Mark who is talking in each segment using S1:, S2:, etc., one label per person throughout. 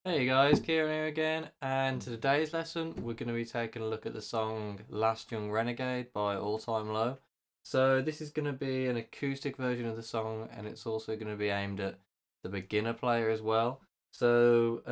S1: Hey guys, Kieran here again, and today's lesson we're going to be taking a look at the song Last Young Renegade by All Time Low. So this is going to be an acoustic version of the song, and it's also going to be aimed at the beginner player as well. So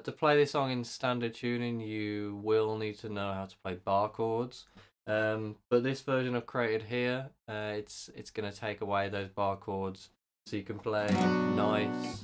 S1: to play this song in standard tuning, you will need to know how to play bar chords. But this version I've created here, it's going to take away those bar chords, so you can play nice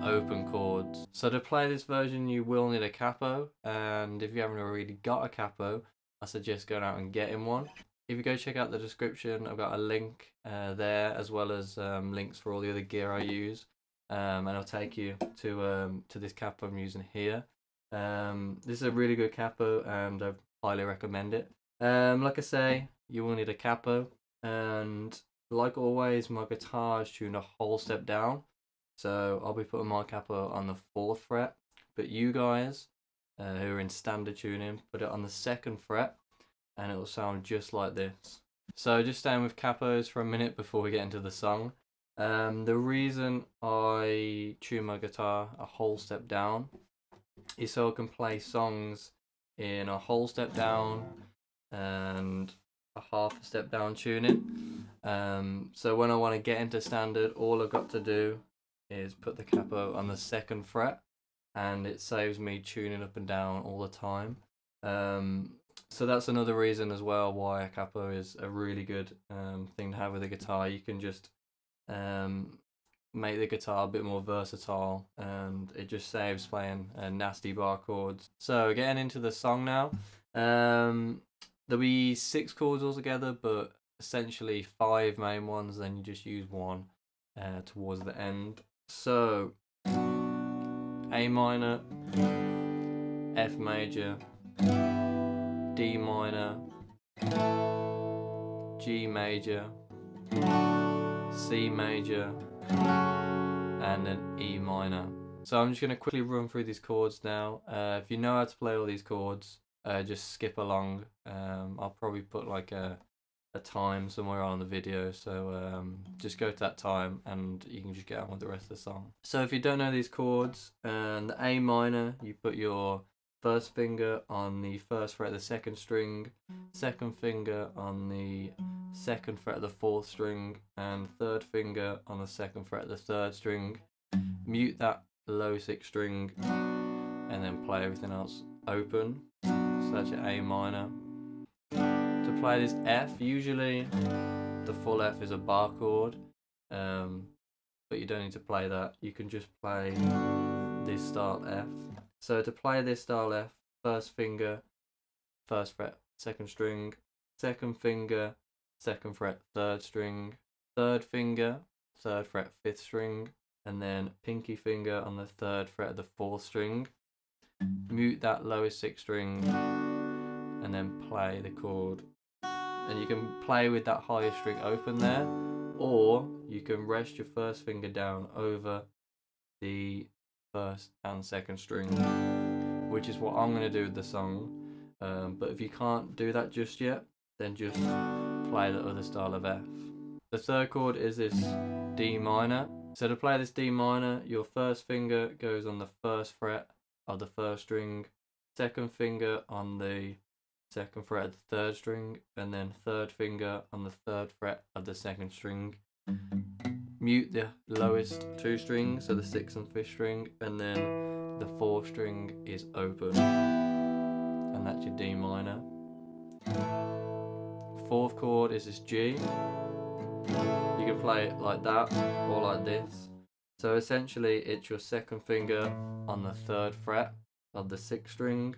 S1: open chords. So to play this version you will need a capo, and if you haven't already got a capo, I suggest going out and getting one. If you go check out the description, I've got a link there, as well as links for all the other gear I use, and I'll take you to this capo I'm using here. This is a really good capo and I highly recommend it. Like I say, you will need a capo, and like always my guitar is tuned a whole step down. So I'll be putting my capo on the 4th fret, but you guys who are in standard tuning, put it on the 2nd fret and it will sound just like this. So just staying with capos for a minute before we get into the song. The reason I tune my guitar a whole step down is so I can play songs in a whole step down and a half a step down tuning. So when I want to get into standard, all I've got to do is put the capo on the 2nd fret, and it saves me tuning up and down all the time. So that's another reason as well why a capo is a really good thing to have with a guitar. You can just make the guitar a bit more versatile, and it just saves playing nasty bar chords. So getting into the song now, there'll be 6 chords altogether, but essentially 5 main ones, then you just use one towards the end. So A minor, F major, D minor, G major, C major, and then E minor. So I'm just going to quickly run through these chords now. If you know how to play all these chords, just skip along. I'll probably put like a time somewhere on the video, so just go to that time and you can just get on with the rest of the song. So if you don't know these chords, the A minor, you put your 1st finger on the 1st fret of the 2nd string, 2nd finger on the 2nd fret of the 4th string, and 3rd finger on the 2nd fret of the 3rd string. Mute that low 6th string and then play everything else open. So that's your A minor. To play this F, usually the full F is a bar chord, but you don't need to play that. You can just play this style F. So to play this style F, 1st finger, 1st fret, 2nd string, 2nd finger, 2nd fret, 3rd string, 3rd finger, 3rd fret, 5th string, and then pinky finger on the 3rd fret of the 4th string. Mute that lowest 6th string and then play the chord. And you can play with that highest string open there, or you can rest your 1st finger down over the 1st and 2nd string, which is what I'm going to do with the song. But if you can't do that just yet, then just play the other style of F. The 3rd chord is this D minor. So to play this D minor, your 1st finger goes on the 1st fret of the 1st string, 2nd finger on the 2nd fret of the 3rd string, and then 3rd finger on the 3rd fret of the 2nd string. Mute the lowest 2 strings, so the 6th and 5th string, and then the 4th string is open, and that's your D minor. 4th chord is this G. You can play it like that or like this. So essentially it's your 2nd finger on the 3rd fret of the 6th string,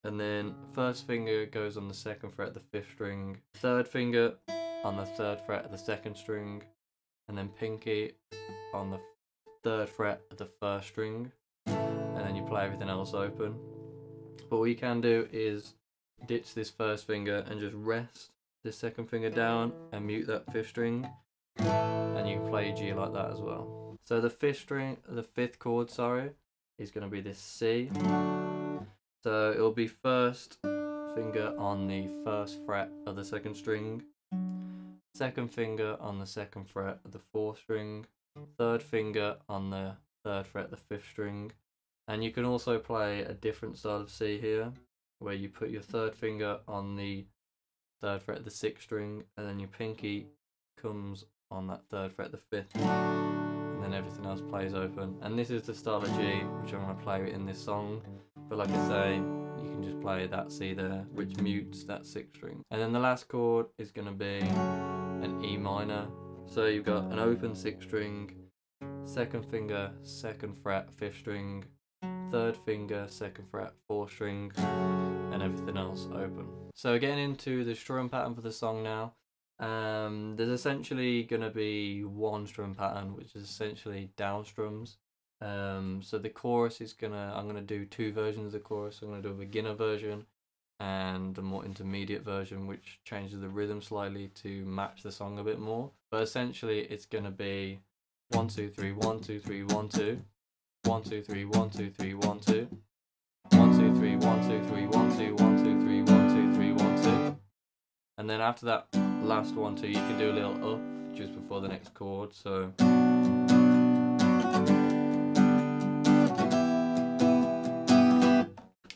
S1: and then 1st finger goes on the 2nd fret of the 5th string, 3rd finger on the 3rd fret of the 2nd string, and then pinky on the 3rd fret of the 1st string, and then you play everything else open. But what you can do is ditch this 1st finger and just rest this 2nd finger down and mute that 5th string, and you can play G like that as well. So the 5th chord, is going to be this C. So it'll be 1st finger on the 1st fret of the 2nd string, 2nd finger on the 2nd fret of the 4th string, 3rd finger on the 3rd fret, the 5th string. And you can also play a different style of C here, where you put your 3rd finger on the 3rd fret, the 6th string, and then your pinky comes on that 3rd fret, the 5th, and then everything else plays open. And this is the style of G which I'm going to play in this song, but like I say, you can just play that C there, which mutes that 6th string. And then the last chord is going to be an E minor. So you've got an open 6th string, 2nd finger, 2nd fret, 5th string, 3rd finger, 2nd fret, 4th string, and everything else open. So getting into the strum pattern for the song now, there's essentially going to be one strum pattern, which is essentially down strums. So the chorus is I'm gonna do 2 versions of the chorus. I'm gonna do a beginner version and a more intermediate version, which changes the rhythm slightly to match the song a bit more. But essentially it's gonna be 1 2 3 1 2 3 1 2 1 2 3 1 2 3 1 2 1 2 3 1 2 3 1 2 1 2 3 1 2 3 1 2, and then after that last 1 2 you can do a little up just before the next chord, so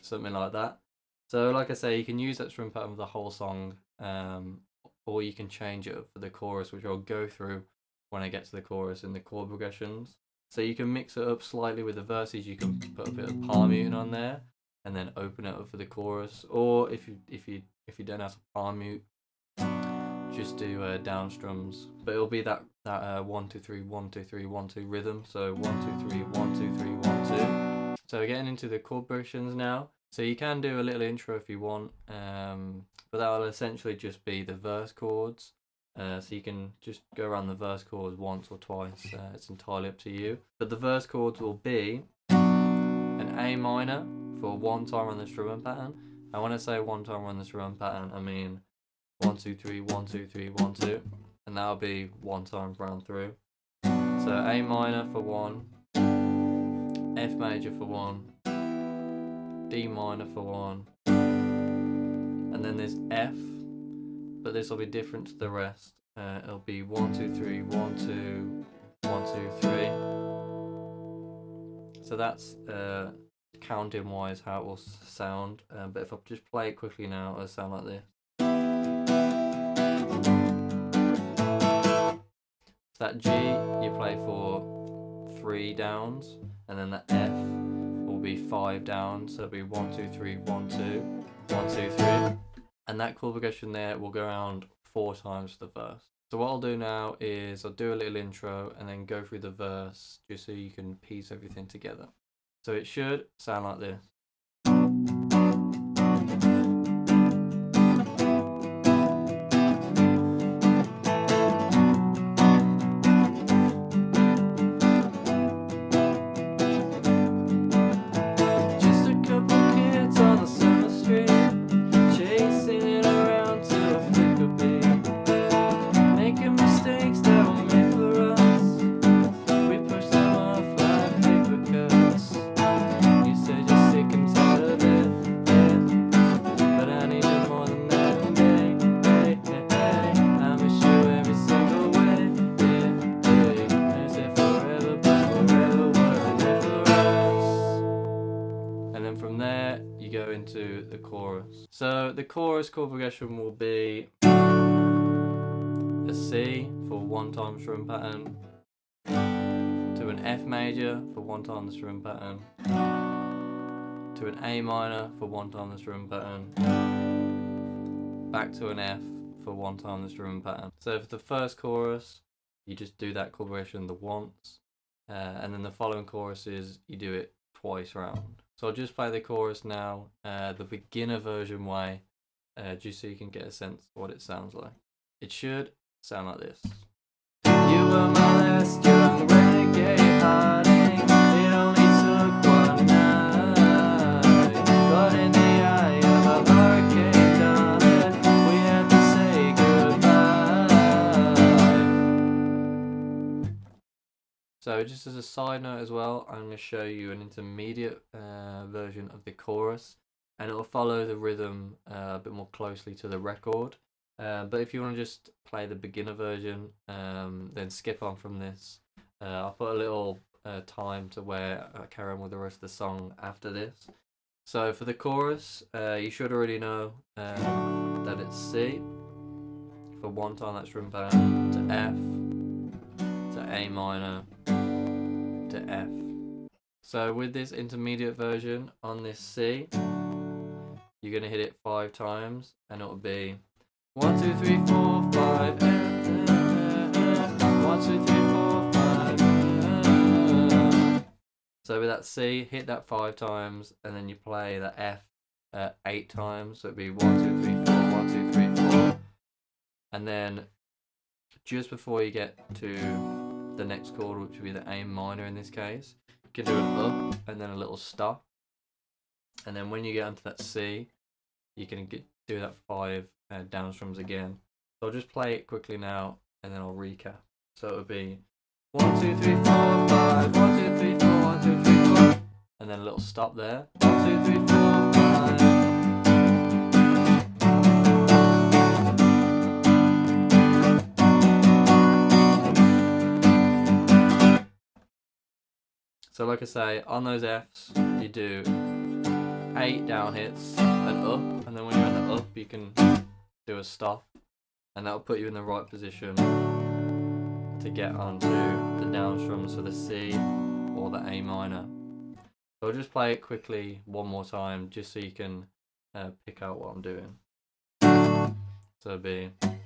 S1: something like that. So like I say, you can use that strum pattern for the whole song, or you can change it up for the chorus, which I'll go through when I get to the chorus and the chord progressions. So you can mix it up slightly with the verses. You can put a bit of palm muting on there and then open it up for the chorus, or if you don't have to palm mute, just do down strums. But it'll be that 1 2 3 1 2 3 1 2 rhythm. So 1 2 3 1 2 3 1 2. So getting into the chord progressions now. So you can do a little intro if you want, but that will essentially just be the verse chords. So you can just go around the verse chords once or twice, it's entirely up to you. But the verse chords will be an A minor for 1 time on the strumming pattern. And when I say 1 time on the strumming pattern, I mean 1 2 3 1 2 3 1 2, and that'll be 1 time round through. So A minor for 1, F major for 1, D minor for 1, and then there's F, but this will be different to the rest. It'll be 1 2 3 1 2 1 2 3. So that's counting wise how it will sound, but if I just play it quickly now, it'll sound like this. So that G you play for 3 downs, and then the F will be 5 downs, so it'll be 1 2 3 1 2 1 2 3, and that chord progression there will go around 4 times the verse. So what I'll do now is I'll do a little intro and then go through the verse just so you can piece everything together. So it should sound like this. Into the chorus. So the chorus chord progression will be a C for 1 time strum pattern, to an F major for 1 time the strum pattern, to an A minor for 1 time the strum pattern, back to an F for 1 time the strum pattern. So for the first chorus, you just do that chord progression the once, and then the following choruses you do it twice round. So I'll just play the chorus now, the beginner version way, just so you can get a sense of what it sounds like. It should sound like this. You were my last young renegade heartache. It only took 1 night, but in the eye of a hurricane, darling, we had to say goodbye. So just as a side note as well, I'm going to show you an intermediate version of the chorus, and it will follow the rhythm a bit more closely to the record. But if you want to just play the beginner version, then skip on from this. I'll put a little time to where I carry on with the rest of the song after this. So for the chorus, you should already know that it's C for 1 time that strum pattern, to F, to A minor, to F. So with this intermediate version on this C, you're going to hit it 5 times, and it'll be 1, 2, 3, 4, 5, 1, 2, 3, 4, 5. So with that C, hit that 5 times, and then you play the F 8 times. So it'd be 1, 2, 3, 4, 1, 2, 3, 4. And then just before you get to the next chord, which would be the A minor in this case, you can do an up and then a little stop. And then when you get onto that C, you can do that 5 down strums again. So I'll just play it quickly now, and then I'll recap. So it would be 1, 2, 3, 4, 5, 1, 2, 3, 4, 1, 2, 3, 4, and then a little stop there. 1, 2, 3, 4, 5. So like I say, on those Fs, you do 8 down hits and up, and then when you're in the up, you can do a stop, and that'll put you in the right position to get onto the down strums for the C or the A minor. So I'll just play it quickly one more time, just so you can pick out what I'm doing. So it'll be 1,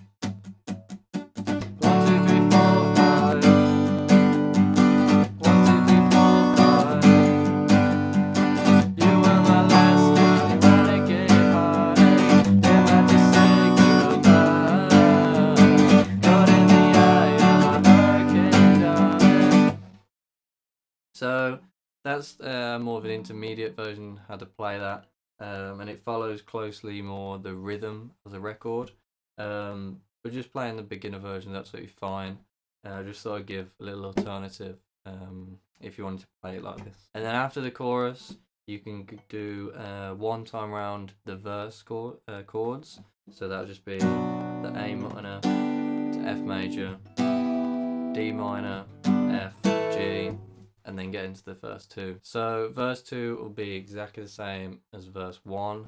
S1: 2, 3, 4, 5. 1, 2, 3, 4, 5. You were my last renegade heartache. Never had to say goodbye. Caught in the eye of a hurricane, darling. So that's more of an intermediate version, how to play that, and it follows closely more the rhythm of the record. But just playing the beginner version is absolutely fine. Just thought I'd give a little alternative if you wanted to play it like this. And then after the chorus, you can do 1 time round the verse chords. So that'll just be the A minor to F major, D minor, F, G, and then get into the verse 2. So verse 2 will be exactly the same as verse 1,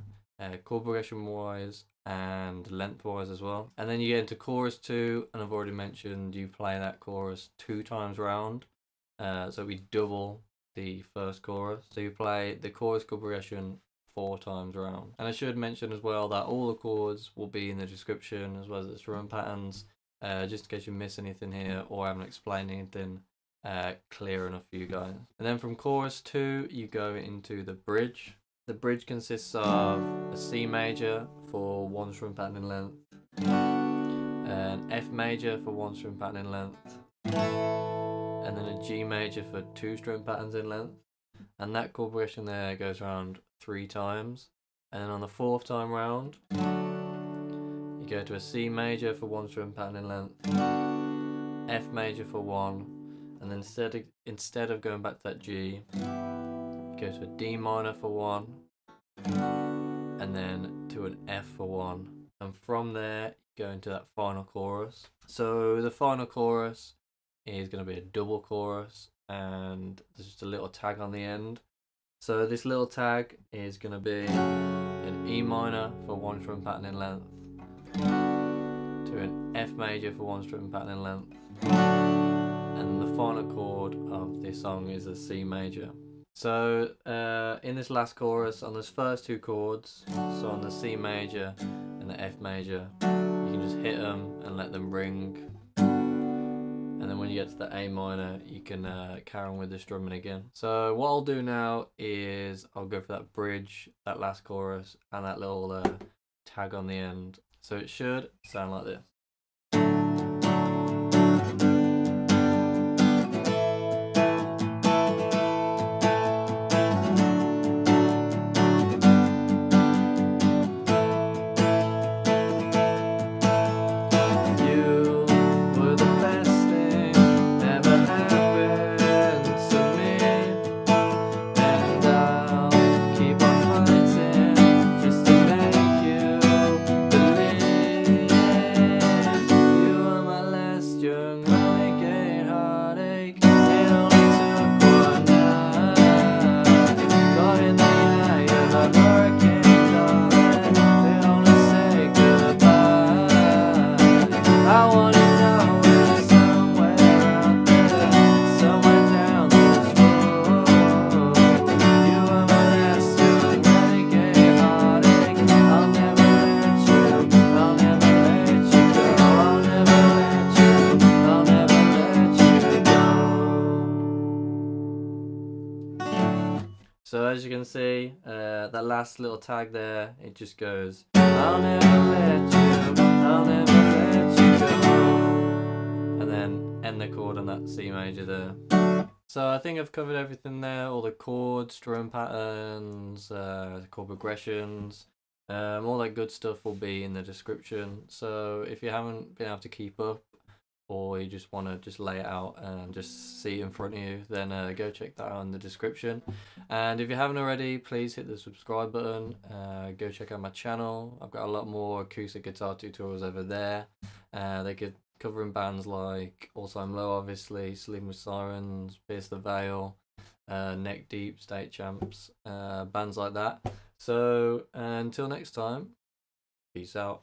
S1: chord progression wise and length wise as well. And then you get into chorus 2, and I've already mentioned you play that chorus 2 times round. So we double the first chorus. So you play the chorus chord progression 4 times round. And I should mention as well that all the chords will be in the description, as well as the strum patterns, just in case you miss anything here or I haven't explained anything clear enough for you guys. And then from chorus 2, you go into the bridge. The bridge consists of a C major for 1 strum pattern in length, an F major for 1 strum pattern in length, and then a G major for 2 strum patterns in length. And that chord progression there goes around 3 times. And then on the 4th time round, you go to a C major for 1 strum pattern in length, F major for 1, and then instead of going back to that G, you go to a D minor for 1, and then to an F for 1. And from there, you go into that final chorus. So the final chorus is going to be a double chorus, and there's just a little tag on the end. So this little tag is going to be an E minor for 1 strum pattern in length, to an F major for 1 strum pattern in length, and the final chord of this song is a C major. So in this last chorus, on those first 2 chords, so on the C major and the F major, you can just hit them and let them ring. And then when you get to the A minor, you can carry on with the strumming again. So what I'll do now is I'll go for that bridge, that last chorus, and that little tag on the end. So it should sound like this. So as you can see, that last little tag there, it just goes, I'll never let you, I'll never let you go. And then end the chord on that C major there. So I think I've covered everything there, all the chords, strum patterns, chord progressions, all that good stuff will be in the description. So if you haven't been able to keep up, or you just want to just lay it out and just see it in front of you, then go check that out in the description. And if you haven't already, please hit the subscribe button. Go check out my channel. I've got a lot more acoustic guitar tutorials over there. They could covering bands like All Time Low, obviously, Sleeping with Sirens, Pierce the Veil, Neck Deep, State Champs, bands like that. So until next time, peace out.